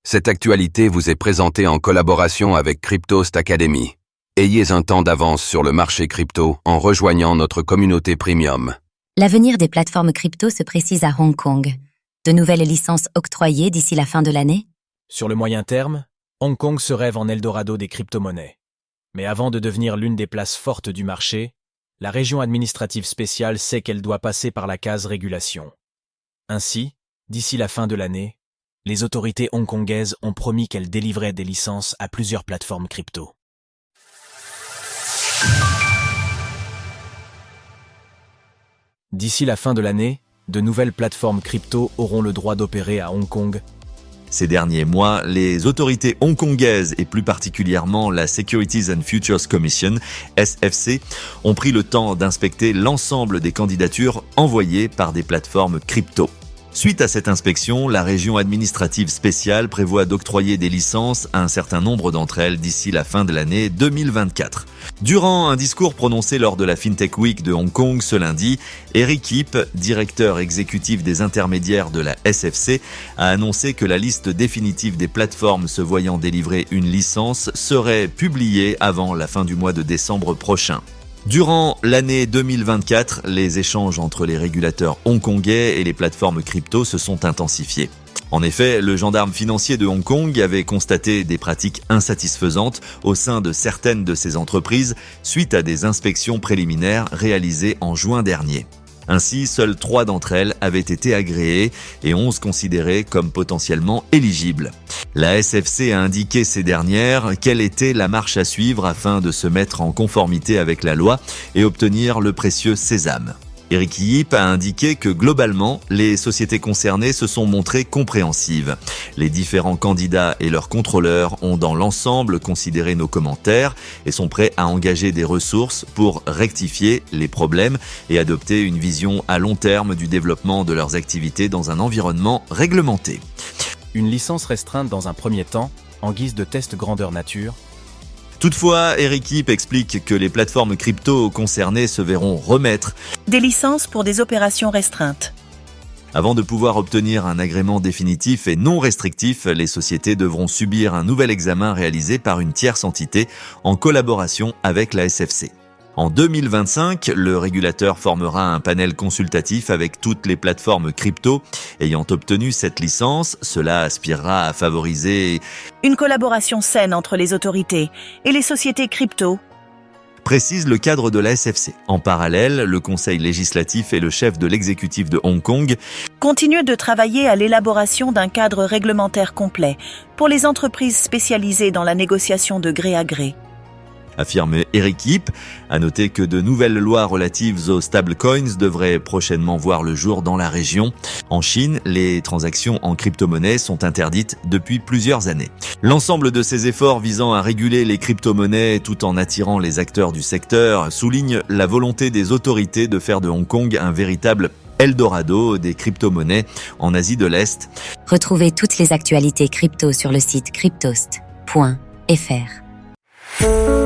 Cette actualité vous est présentée en collaboration avec Cryptost Academy. Ayez un temps d'avance sur le marché crypto en rejoignant notre communauté premium. L'avenir des plateformes crypto se précise à Hong Kong. De nouvelles licences octroyées d'ici la fin de l'année? Sur le moyen terme, Hong Kong se rêve en Eldorado des crypto-monnaies. Mais avant de devenir l'une des places fortes du marché, la région administrative spéciale sait qu'elle doit passer par la case régulation. Ainsi, d'ici la fin de l'année, les autorités hongkongaises ont promis qu'elles délivreraient des licences à plusieurs plateformes crypto. D'ici la fin de l'année, de nouvelles plateformes crypto auront le droit d'opérer à Hong Kong. Ces derniers mois, les autorités hongkongaises et plus particulièrement la Securities and Futures Commission, SFC, ont pris le temps d'inspecter l'ensemble des candidatures envoyées par des plateformes crypto. Suite à cette inspection, la région administrative spéciale prévoit d'octroyer des licences à un certain nombre d'entre elles d'ici la fin de l'année 2024. Durant un discours prononcé lors de la FinTech Week de Hong Kong ce lundi, Eric Yip, directeur exécutif des intermédiaires de la SFC, a annoncé que la liste définitive des plateformes se voyant délivrer une licence serait publiée avant la fin du mois de décembre prochain. Durant l'année 2024, les échanges entre les régulateurs hongkongais et les plateformes crypto se sont intensifiés. En effet, le gendarme financier de Hong Kong avait constaté des pratiques insatisfaisantes au sein de certaines de ces entreprises suite à des inspections préliminaires réalisées en juin dernier. Ainsi, seules 3 d'entre elles avaient été agréées et 11 considérées comme potentiellement éligibles. La SFC a indiqué ces dernières quelle était la marche à suivre afin de se mettre en conformité avec la loi et obtenir le précieux sésame. Eric Yip a indiqué que globalement, les sociétés concernées se sont montrées compréhensives. Les différents candidats et leurs contrôleurs ont dans l'ensemble considéré nos commentaires et sont prêts à engager des ressources pour rectifier les problèmes et adopter une vision à long terme du développement de leurs activités dans un environnement réglementé. Une licence restreinte dans un premier temps, en guise de test grandeur nature. Toutefois, Eric Yip explique que les plateformes crypto concernées se verront remettre des licences pour des opérations restreintes. Avant de pouvoir obtenir un agrément définitif et non restrictif, les sociétés devront subir un nouvel examen réalisé par une tierce entité en collaboration avec la SFC. En 2025, le régulateur formera un panel consultatif avec toutes les plateformes crypto ayant obtenu cette licence. Cela aspirera à favoriser une collaboration saine entre les autorités et les sociétés crypto, précise le cadre de la SFC. En parallèle, le Conseil législatif et le chef de l'exécutif de Hong Kong continuent de travailler à l'élaboration d'un cadre réglementaire complet pour les entreprises spécialisées dans la négociation de gré à gré. Affirme Eric Yip. À noter que de nouvelles lois relatives aux stablecoins devraient prochainement voir le jour dans la région. En Chine, les transactions en crypto-monnaies sont interdites depuis plusieurs années. L'ensemble de ces efforts visant à réguler les crypto-monnaies tout en attirant les acteurs du secteur souligne la volonté des autorités de faire de Hong Kong un véritable Eldorado des crypto-monnaies en Asie de l'Est. Retrouvez toutes les actualités crypto sur le site cryptost.fr.